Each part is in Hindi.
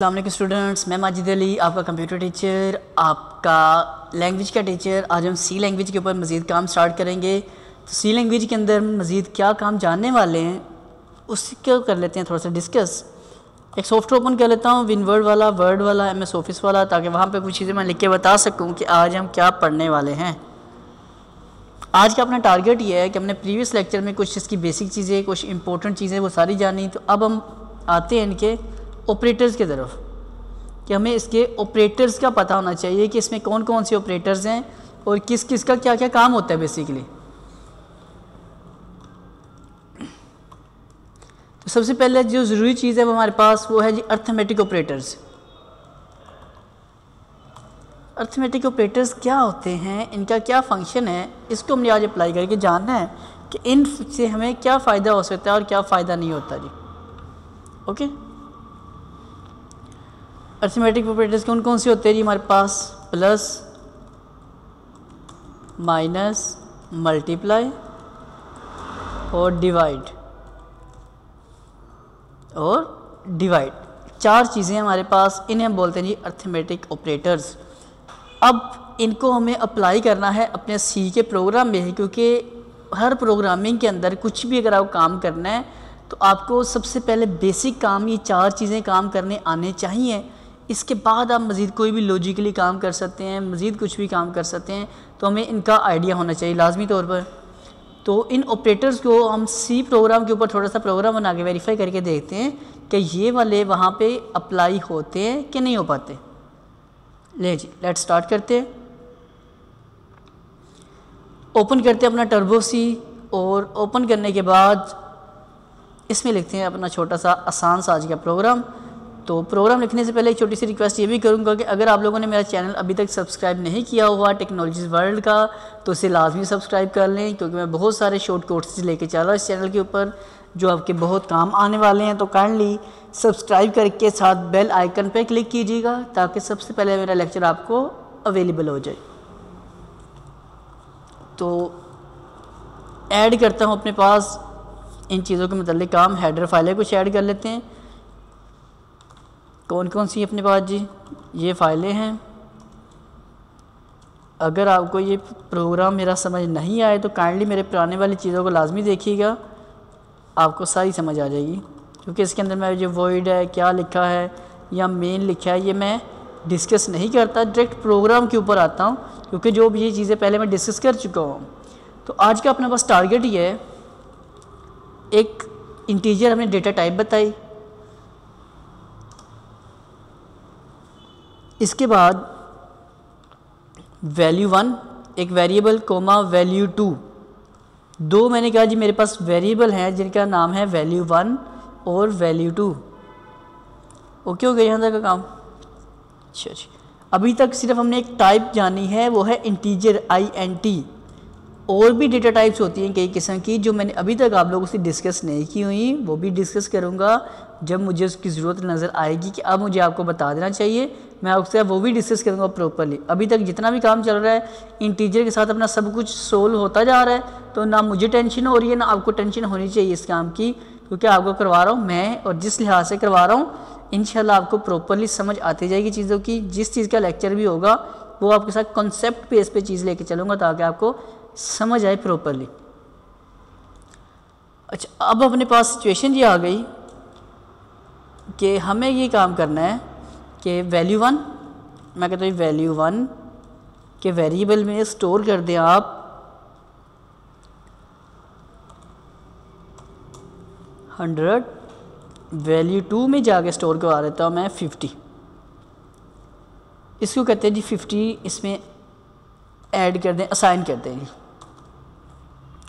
अस्सलाम वालेकुम स्टूडेंट्स, मैं माजिद अली आपका कंप्यूटर टीचर, आपका लैंग्वेज का टीचर। आज हम सी लैंग्वेज के ऊपर मज़ीद काम स्टार्ट करेंगे। तो सी लैंग्वेज के अंदर मज़ीद क्या काम जानने वाले हैं उसको कर लेते हैं थोड़ा सा डिस्कस। एक सॉफ्टवेयर ओपन कर लेता हूँ, विनवर्ड वाला, वर्ड वाला, MS ऑफिस वाला, ताकि वहाँ पे कुछ चीज़ें मैं लिख के बता सकूँ कि आज हम क्या पढ़ने वाले हैं। आज का अपना टारगेट ये है कि हमने प्रीवियस लेक्चर में कुछ इसकी बेसिक चीज़ें, कुछ इंपॉर्टेंट चीज़ें वो सारी जानी। तो अब हम आते हैं इनके ऑपरेटर्स की तरफ कि हमें इसके ऑपरेटर्स का पता होना चाहिए कि इसमें कौन कौन से ऑपरेटर्स हैं और किस किस का क्या क्या काम होता है बेसिकली। तो सबसे पहले जो ज़रूरी चीज़ है वो हमारे पास वो है जी अर्थमेटिक ऑपरेटर्स। अर्थमेटिक ऑपरेटर्स क्या होते हैं, इनका क्या फंक्शन है, इसको हमने आज अप्लाई करके जानना है कि इन से हमें क्या फ़ायदा हो सकता है और क्या फ़ायदा नहीं होता जी। ओके, अर्थमेटिक ऑपरेटर्स कौन कौन से होते हैं जी हमारे पास? प्लस, माइनस, मल्टीप्लाई और डिवाइड चार चीज़ें हमारे पास, इन्हें हम बोलते हैं जी अर्थमेटिक ऑपरेटर्स। अब इनको हमें अप्लाई करना है अपने सी के प्रोग्राम में, क्योंकि हर प्रोग्रामिंग के अंदर कुछ भी अगर आपको काम करना है तो आपको सबसे पहले बेसिक काम ये चार चीज़ें काम करने आने चाहिए। इसके बाद आप मज़ीद कोई भी लॉजिकली काम कर सकते हैं, मज़ीद कुछ भी काम कर सकते हैं, तो हमें इनका आइडिया होना चाहिए लाजमी तौर पर। तो इन ऑपरेटर्स को हम सी प्रोग्राम के ऊपर थोड़ा सा प्रोग्राम बना के वेरीफाई करके देखते हैं कि ये वाले वहाँ पे अप्लाई होते हैं कि नहीं हो पाते। ले जी, लेट्स स्टार्ट करते हैं। ओपन करते हैं अपना टर्बो सी, और ओपन करने के बाद इसमें लिखते हैं अपना छोटा सा आसान सा आज का प्रोग्राम। तो प्रोग्राम लिखने से पहले एक छोटी सी रिक्वेस्ट ये भी करूँगा कि अगर आप लोगों ने मेरा चैनल अभी तक सब्सक्राइब नहीं किया हुआ टेक्नोलॉजीज़ वर्ल्ड का, तो इसे लाजमी सब्सक्राइब कर लें, क्योंकि मैं बहुत सारे शॉर्ट कोर्सेज लेके चल रहा हूँ इस चैनल के ऊपर जो आपके बहुत काम आने वाले हैं। तो काइंडली सब्सक्राइब करके साथ बेल आइकन पर क्लिक कीजिएगा ताकि सबसे पहले मेरा लेक्चर आपको अवेलेबल हो जाए। तो ऐड करता हूँ अपने पास इन चीज़ों के मतलब काम, हेडर फाइलें कुछ ऐड कर लेते हैं। कौन कौन सी अपने पास जी? ये फाइलें हैं। अगर आपको ये प्रोग्राम मेरा समझ नहीं आए तो काइंडली मेरे पुराने वाली चीज़ों को लाजमी देखिएगा, आपको सारी समझ आ जाएगी। क्योंकि इसके अंदर मैं जो वॉइड है, क्या लिखा है या मेन लिखा है, ये मैं डिस्कस नहीं करता, डायरेक्ट प्रोग्राम के ऊपर आता हूँ, क्योंकि जो भी ये चीज़ें पहले मैं डिस्कस कर चुका हूँ। तो आज का अपना बस टारगेट ये है, एक इंटीजर हमने डेटा टाइप बताई, इसके बाद वैल्यू 1 एक वेरिएबल कोमा वैल्यू 2, दो मैंने कहा जी मेरे पास वेरिएबल हैं जिनका नाम है वैल्यू 1 और वैल्यू 2। ओके हो गया यहाँ तक का काम? अच्छा जी, अभी तक सिर्फ हमने एक टाइप जानी है, वो है इंटीजर INT। और भी डेटा टाइप्स होती हैं कई किस्म की जो मैंने अभी तक आप लोगों से डिस्कस नहीं की हुई, वो भी डिस्कस करूँगा जब मुझे उसकी ज़रूरत नज़र आएगी कि अब मुझे आपको बता देना चाहिए, मैं आपसे वो भी डिस्कस करूँगा प्रॉपर्ली। अभी तक जितना भी काम चल रहा है इंटीजर के साथ अपना सब कुछ सोल्व होता जा रहा है, तो ना मुझे टेंशन हो रही है ना आपको टेंशन होनी चाहिए इस काम की, क्योंकि आपको करवा रहा हूँ मैं, और जिस लिहाज से करवा रहा हूँ इंशाल्लाह आपको प्रॉपर्ली समझ आती जाएगी चीज़ों की। जिस चीज़ का लेक्चर भी होगा वो आपके साथ कॉन्सेप्ट बेस पे चीज़ लेके चलूँगा ताकि आपको समझ आए प्रॉपर्ली। अच्छा, अब अपने पास सिचुएशन ये आ गई कि हमें ये काम करना है कि वैल्यू 1, मैं कहता हूँ वैल्यू 1 के वेरिएबल में स्टोर कर दें आप 100, वैल्यू 2 में जाके स्टोर करवा देता हूँ मैं 50। इसको कहते हैं जी 50, इसमें ऐड कर दें, असाइन कर दें जी।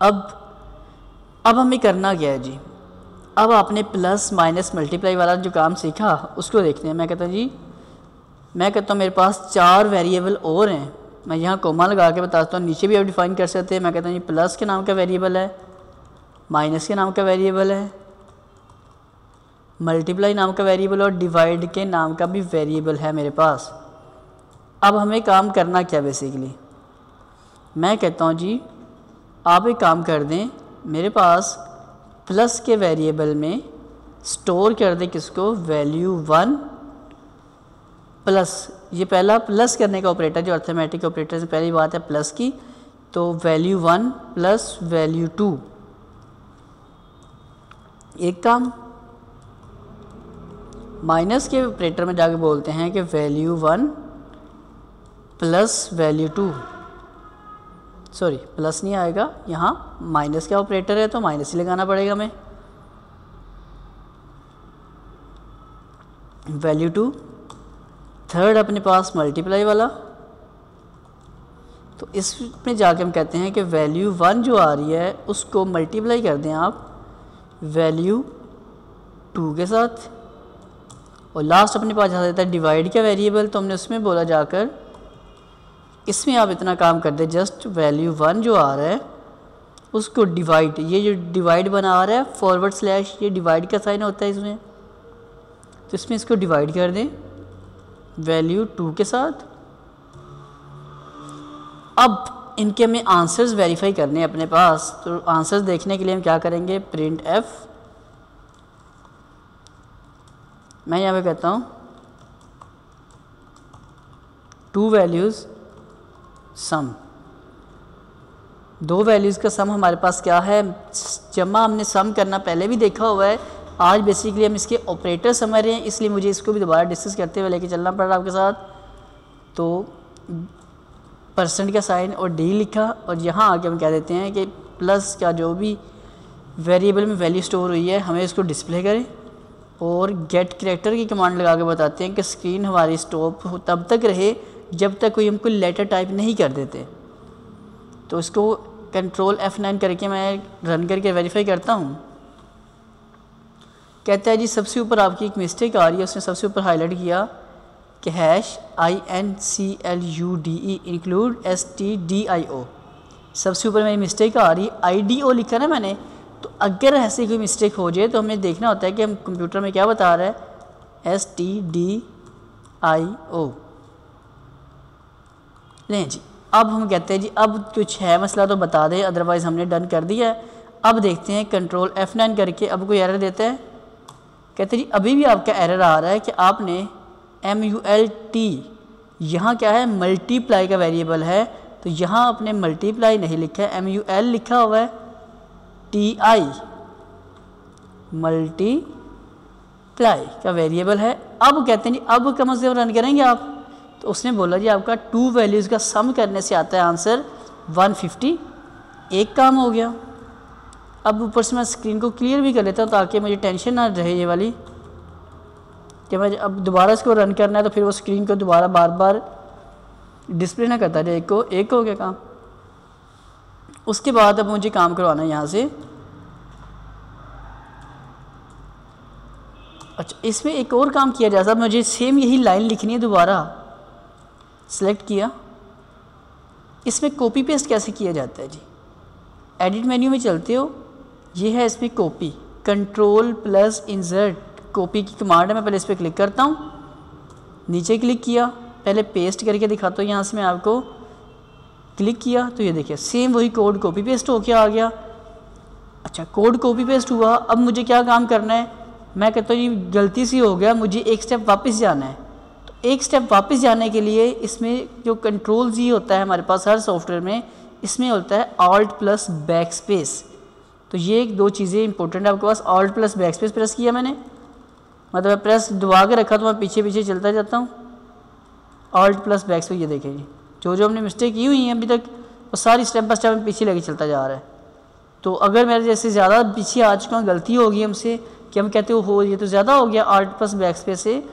अब हमें करना क्या है जी? अब आपने प्लस माइनस मल्टीप्लाई वाला जो काम सीखा उसको देखते हैं। मैं कहता हूँ मेरे पास 4 वेरिएबल और हैं, मैं यहाँ कोमा लगा के बताता हूँ, नीचे भी आप डिफ़ाइन कर सकते हैं। मैं कहता हूँ ये प्लस के नाम का वेरिएबल है, माइनस के नाम का वेरिएबल है, मल्टीप्लाई नाम का वेरिएबल और डिवाइड के नाम का भी वेरिएबल है मेरे पास। अब हमें काम करना क्या बेसिकली? मैं कहता हूँ जी आप एक काम कर दें, मेरे पास प्लस के वेरिएबल में स्टोर कर दें किसको? वैल्यू 1 प्लस, ये पहला प्लस करने का ऑपरेटर जो अर्थमेटिक ऑपरेटर से पहली बात है प्लस की, तो वैल्यू 1 प्लस वैल्यू 2 एक काम। माइनस के ऑपरेटर में जाके बोलते हैं कि value 1 plus value 2, sorry plus नहीं आएगा, यहाँ माइनस का ऑपरेटर है तो माइनस ही लगाना पड़ेगा हमें। वैल्यू 2, थर्ड अपने पास मल्टीप्लाई वाला, तो इसमें जाके हम कहते हैं कि वैल्यू 1 जो आ रही है उसको मल्टीप्लाई कर दें आप वैल्यू 2 के साथ, और लास्ट अपने पास आ जाता है डिवाइड का वेरिएबल, तो हमने उसमें बोला जाकर इसमें आप इतना काम कर दे, जस्ट वैल्यू 1 जो आ रहा है उसको डिवाइड, ये जो डिवाइड बना आ रहा है फॉरवर्ड स्लैश, ये डिवाइड का साइन होता है इसमें, तो इसमें इसको डिवाइड कर दें वैल्यू 2 के साथ। अब इनके हमें आंसर्स वेरीफाई करने हैं अपने पास, तो आंसर्स देखने के लिए हम क्या करेंगे, प्रिंट एफ, मैं यहाँ पे कहता हूँ 2 वैल्यूज़ सम, 2 वैल्यूज़ का सम हमारे पास क्या है, जमा हमने सम करना पहले भी देखा हुआ है, आज बेसिकली हम इसके ऑपरेटर समझ रहे हैं, इसलिए मुझे इसको भी दोबारा डिस्कस करते हुए लेके चलना पड़ रहा आपके साथ। तो परसेंट का साइन और डी लिखा, और यहाँ आके हम कह देते हैं कि प्लस का जो भी वेरिएबल में वैल्यू स्टोर हुई है हमें इसको डिस्प्ले करें, और गेट कैरेक्टर की कमांड लगा के बताते हैं कि स्क्रीन हमारी स्टॉप तब तक रहे जब तक कोई हमको लेटर टाइप नहीं कर देते। तो इसको कंट्रोल F9 करके मैं रन करके वेरीफाई करता हूँ। कहता है जी सबसे ऊपर आपकी एक मिस्टेक आ रही है, उसने सबसे ऊपर हाईलाइट किया कि हैश INCLUDE इंक्लूड STDIO, सबसे ऊपर मेरी मिस्टेक आ रही है, IDO लिखा ना मैंने, तो अगर ऐसी कोई मिस्टेक हो जाए तो हमें देखना होता है कि हम कंप्यूटर में क्या बता रहा है, STDIO। लें जी, अब हम कहते हैं जी अब कुछ है मसला तो बता दें, अदरवाइज़ हमने डन कर दिया है। अब देखते हैं कंट्रोल F9 करके, अब कोई एरर देता है, कहते हैं जी अभी भी आपका एरर आ रहा है कि आपने MULT, यहाँ क्या है मल्टीप्लाई का वेरिएबल है, तो यहाँ आपने मल्टीप्लाई नहीं लिखा है, MUL लिखा हुआ है, TI मल्टीप्लाई का वेरिएबल है। अब कहते हैं जी अब कम से कम रन करेंगे आप, तो उसने बोला जी आपका 2 वैल्यूज़ का सम करने से आता है आंसर 150, एक काम हो गया। अब ऊपर से मैं स्क्रीन को क्लियर भी कर लेता हूँ ताकि मुझे टेंशन ना रहे ये वाली कि मैं अब दोबारा इसको रन करना है तो फिर वो स्क्रीन को दोबारा बार बार डिस्प्ले ना करता रहे, एक हो गया काम। उसके बाद अब मुझे काम करवाना है यहाँ से, अच्छा इसमें एक और काम किया जा सकता, मुझे सेम यही लाइन लिखनी है, दोबारा सेलेक्ट किया, इसमें कॉपी पेस्ट कैसे किया जाता है जी, एडिट मेन्यू में चलते हो, ये है इसमें copy, control plus insert copy की कमांड है, मैं पहले इस पर क्लिक करता हूँ, नीचे क्लिक किया, पहले पेस्ट करके दिखाता हूँ, यहाँ से मैं आपको क्लिक किया तो ये देखिए सेम वही कोड कॉपी पेस्ट होके आ गया। अच्छा कोड कॉपी पेस्ट हुआ, अब मुझे क्या काम करना है, मैं कहता हूँ ये गलती से हो गया, मुझे एक स्टेप वापस जाना है, तो एक स्टेप वापस जाने के लिए इसमें जो कंट्रोल जी होता है हमारे पास हर सॉफ्टवेयर में, इसमें होता है ऑल्ट प्लस बैक स्पेस, तो ये दो चीज़ें इंपॉर्टेंट है आपके पास। Alt plus backspace press किया मैंने, मतलब प्रेस दबा के रखा तो मैं पीछे पीछे चलता जाता हूँ, ऑल्ट प्लस बैक स्पेस, ये देखेंगे जो हमने मिस्टेक की हुई है अभी तक वो सारी स्टेप बाय स्टेप पीछे लेके चलता जा रहा है। तो अगर मेरे जैसे ज़्यादा पीछे आ चुका हूँ, गलती होगी हमसे कि हम कहते हो ये तो ज़्यादा हो गया, ऑल्ट प्लस बैक स्पेस से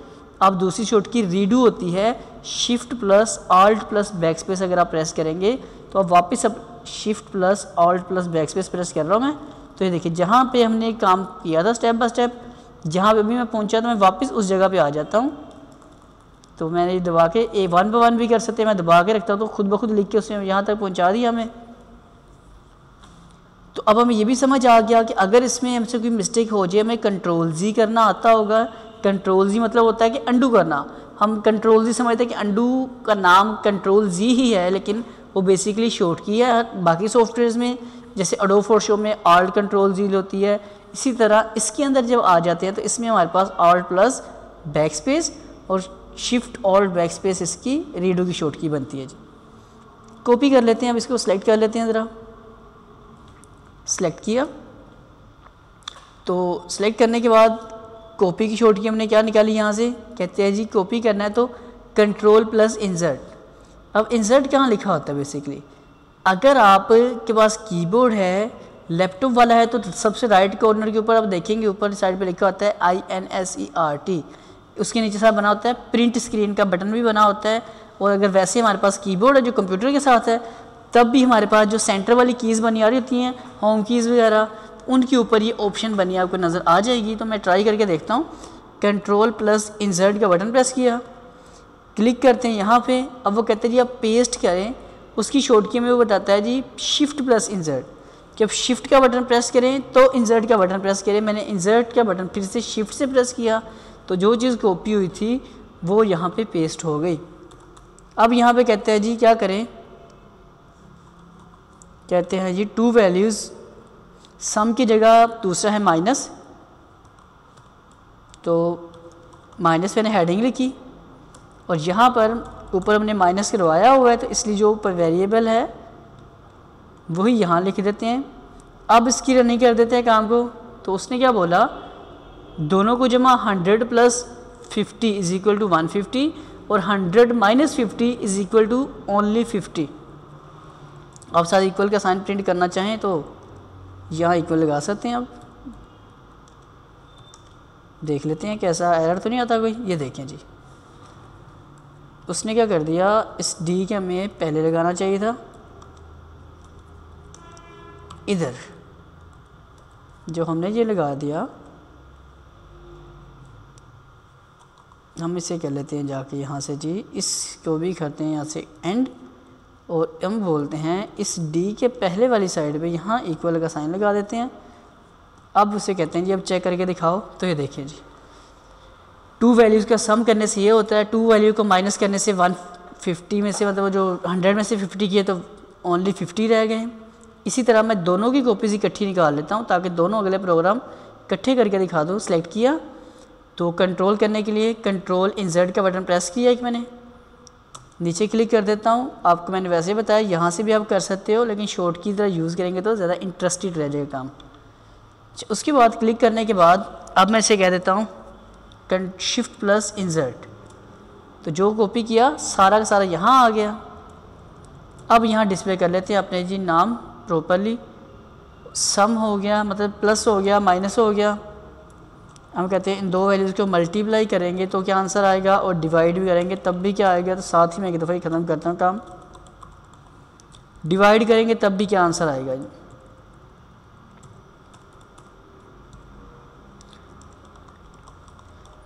आप दूसरी शॉर्टकी रीडू होती है, shift plus alt plus back space अगर आप प्रेस करेंगे तो आप वापस अब shift plus alt plus backspace press कर रहा हूँ मैं, तो ये देखिए जहाँ पे हमने काम किया था स्टेप बाय स्टेप, जहाँ पे भी मैं पहुँचा तो मैं वापस उस जगह पे आ जाता हूँ। तो मैंने ये दबा के A 1 by 1 भी कर सकते हैं, मैं दबा के रखता हूँ तो खुद ब खुद लिख के उसने यहाँ तक पहुँचा दिया हमें। तो अब हमें ये भी समझ आ गया कि अगर इसमें हमसे कोई मिस्टेक हो जाए, हमें कंट्रोल जी करना आता होगा। कंट्रोल जी मतलब होता है कि अंडू करना, हम कंट्रोल जी समझते हैं कि अंडू का नाम कंट्रोल जी ही है, लेकिन वो बेसिकली शॉर्ट की है। बाकी सॉफ्टवेयर्स में जैसे एडोब फोटोशॉप में ऑल्ट कंट्रोल जी होती है, इसी तरह इसके अंदर जब आ जाते हैं तो इसमें हमारे पास ऑल्ट प्लस बैक स्पेस और शिफ्ट ऑल्ट बैक स्पेस इसकी रीडो की शॉर्ट की बनती है जी। कॉपी कर लेते हैं, अब इसको सिलेक्ट कर लेते हैं ज़रा। सिलेक्ट किया तो सिलेक्ट करने के बाद कॉपी की शॉर्ट की हमने क्या निकाली यहाँ से, कहते हैं जी कॉपी करना है तो कंट्रोल प्लस इंसर्ट। अब इंसर्ट कहाँ लिखा होता है बेसिकली, अगर आप के पास कीबोर्ड है, लैपटॉप वाला है तो सबसे राइट कॉर्नर के ऊपर आप देखेंगे ऊपर साइड पे लिखा होता है INSERT, उसके नीचे साथ बना होता है प्रिंट स्क्रीन का बटन भी बना होता है। और अगर वैसे हमारे पास कीबोर्ड है जो कंप्यूटर के साथ है तब भी हमारे पास जो सेंटर वाली कीज़ बनी आ रही होती हैं, होम कीज़ वगैरह, उनके ऊपर ये ऑप्शन बनी आपको नज़र आ जाएगी। तो मैं ट्राई करके देखता हूँ। कंट्रोल प्लस इंसर्ट का बटन प्रेस किया, क्लिक करते हैं यहाँ पे। अब वो कहते हैं जी आप पेस्ट करें, उसकी शॉर्टकी में वो बताता है जी शिफ्ट प्लस इंसर्ट, कि अब शिफ्ट का बटन प्रेस करें तो इंसर्ट का बटन प्रेस करें। मैंने इंसर्ट का बटन फिर से शिफ्ट से प्रेस किया तो जो चीज़ कॉपी हुई थी वो यहाँ पे पेस्ट हो गई। अब यहाँ पे कहते हैं जी क्या करें, कहते हैं जी टू वैल्यूज़, सम की जगह दूसरा है माइनस, तो माइनस मैंने हेडिंग लिखी और यहाँ पर ऊपर हमने माइनस करवाया हुआ है तो इसलिए जो ऊपर वेरिएबल है वही यहाँ लिख देते हैं। अब इसकी रनिंग कर देते हैं काम को। तो उसने क्या बोला, दोनों को जमा 100 प्लस 50 इज इक्वल टू 150 और 100 minus 50 is equal to only 50। आप साथ इक्वल का साइन प्रिंट करना चाहें तो यहाँ इक्वल लगा सकते हैं। अब देख लेते हैं कैसा एरर तो नहीं आता कोई। ये देखें जी, उसने क्या कर दिया, इस डी के हमें पहले लगाना चाहिए था, इधर जो हमने ये लगा दिया। हम इसे कर लेते हैं जाके यहाँ से जी, इसको भी करते हैं यहाँ से एंड, और हम बोलते हैं इस डी के पहले वाली साइड पे यहाँ इक्वल का साइन लगा देते हैं। अब उसे कहते हैं जी अब चेक करके दिखाओ। तो ये देखिए जी, टू वैल्यूज़ का सम करने से ये होता है, टू वैल्यू को माइनस करने से 150 में से, मतलब जो 100 में से 50 किए तो ओनली 50 रह गए। इसी तरह मैं दोनों की कॉपीज़ इकट्ठी निकाल लेता हूँ ताकि दोनों अगले प्रोग्राम इकट्ठे करके दिखा दूँ। सेलेक्ट किया तो कंट्रोल करने के लिए कंट्रोल इंसर्ट का बटन प्रेस किया एक मैंने, नीचे क्लिक कर देता हूँ। आपको मैंने वैसे बताया यहाँ से भी आप कर सकते हो, लेकिन शॉर्ट की तरह यूज़ करेंगे तो ज़्यादा इंटरेस्टेड रह जाएगा काम। उसके बाद क्लिक करने के बाद अब मैं इसे कह देता हूँ शिफ्ट प्लस इंसर्ट, तो जो कॉपी किया सारा का सारा यहाँ आ गया। अब यहाँ डिस्प्ले कर लेते हैं अपने जी नाम प्रॉपरली। सम हो गया, मतलब प्लस हो गया, माइनस हो गया। हम कहते हैं इन दो वैल्यूज़ को मल्टीप्लाई करेंगे तो क्या आंसर आएगा, और डिवाइड भी करेंगे तब भी क्या आएगा। तो साथ ही मैं एक दफ़ा ही ख़त्म करता हूँ काम। डिवाइड करेंगे तब भी क्या आंसर आएगा जी।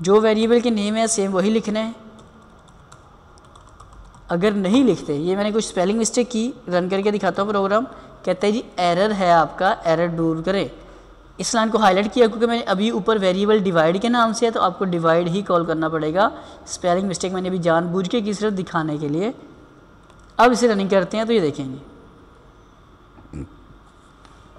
जो वेरिएबल के नेम है सेम वही लिखना है। अगर नहीं लिखते, ये मैंने कुछ स्पेलिंग मिस्टेक की, रन करके दिखाता हूँ प्रोग्राम। कहता है जी एरर है आपका, एरर दूर करें। इस लाइन को हाईलाइट किया क्योंकि मैंने अभी ऊपर वेरिएबल डिवाइड के नाम से है तो आपको डिवाइड ही कॉल करना पड़ेगा। स्पेलिंग मिस्टेक मैंने अभी जानबूझ के की सिर्फ दिखाने के लिए। अब इसे रनिंग करते हैं तो ये देखेंगे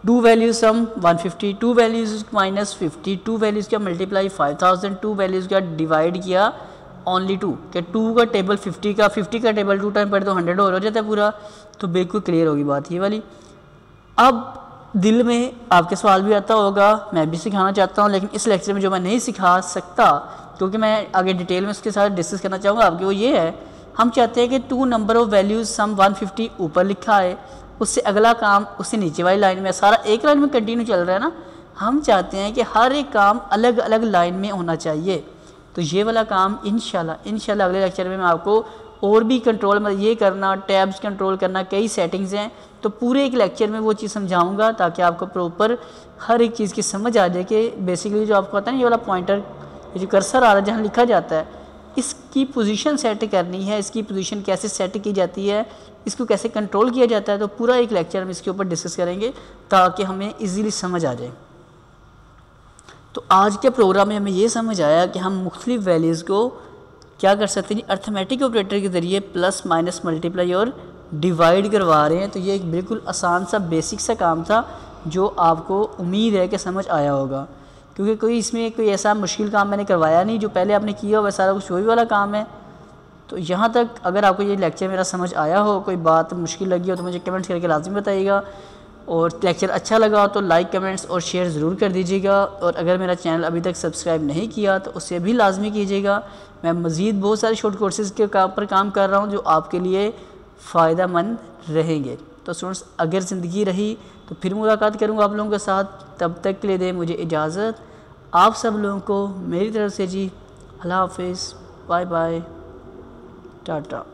to values some 150, to values minus 50, two values का मल्टीप्लाई 5000, टू वैल्यूज़ का डिवाइड किया ओनली 2, कि 2 का टेबल 50 का टेबल 2 टाइम पढ़े तो 100 और हो जाता है पूरा। तो बिल्कुल क्लियर होगी बात ये वाली। अब दिल में आपके सवाल भी आता होगा, मैं भी सिखाना चाहता हूँ, लेकिन इस लेक्चर में जो मैं नहीं सिखा सकता क्योंकि मैं आगे डिटेल में उसके साथ डिस्कस करना चाहूँगा आपके, वो ये है हम चाहते हैं कि टू नंबर ऑफ़ वैल्यूज़ सम 150 ऊपर लिखा है, उससे अगला काम उससे नीचे वाली लाइन में, सारा एक लाइन में कंटिन्यू चल रहा है ना। हम चाहते हैं कि हर एक काम अलग अलग लाइन में होना चाहिए। तो ये वाला काम इंशाल्लाह अगले लेक्चर में मैं आपको और भी कंट्रोल, मतलब ये करना, टैब्स कंट्रोल करना, कई सेटिंग्स हैं, तो पूरे एक लेक्चर में वो चीज़ समझाऊंगा ताकि आपको प्रॉपर हर एक चीज़ की समझ आ जाए कि बेसिकली जो आपको पता है ये वाला पॉइंटर, ये जो कर्सर आ रहा है जहाँ लिखा जाता है, इसकी पोजीशन सेट करनी है, इसकी पोजीशन कैसे सेट की जाती है, इसको कैसे कंट्रोल किया जाता है। तो पूरा एक लेक्चर में इसके ऊपर डिस्कस करेंगे ताकि हमें ईजीली समझ आ जाए। तो आज के प्रोग्राम में हमें ये समझ आया कि हम मुख्तलिफ वैल्यूज़ को क्या कर सकते हैं, अर्थमेटिक ऑपरेटर के ज़रिए प्लस माइनस मल्टीप्लाई और डिवाइड करवा रहे हैं। तो ये एक बिल्कुल आसान सा बेसिक सा काम था जो आपको उम्मीद है कि समझ आया होगा। क्योंकि कोई इसमें कोई ऐसा मुश्किल काम मैंने करवाया नहीं, जो पहले आपने किया हुआ सारा कुछ वही वाला काम है। तो यहाँ तक अगर आपको ये लेक्चर मेरा समझ आया हो, कोई बात मुश्किल लगी हो तो मुझे कमेंट्स करके लाजमी बताइएगा, और लेक्चर अच्छा लगा तो लाइक कमेंट्स और शेयर ज़रूर कर दीजिएगा। और अगर मेरा चैनल अभी तक सब्सक्राइब नहीं किया तो उसे भी लाजमी कीजिएगा। मैं मज़ीद बहुत सारे शॉर्ट कोर्सेज़ के पर काम कर रहा हूँ जो आपके लिए फ़ायदा मंद रहेंगे। तो स्टूडेंट्स, अगर ज़िंदगी रही तो फिर मुलाकात करूँगा आप लोगों के साथ। तब तक के लिए दें मुझे इजाज़त। आप सब लोगों को मेरी तरफ से जी अल्लाह हाफिज़, बाय बाय, टाटा।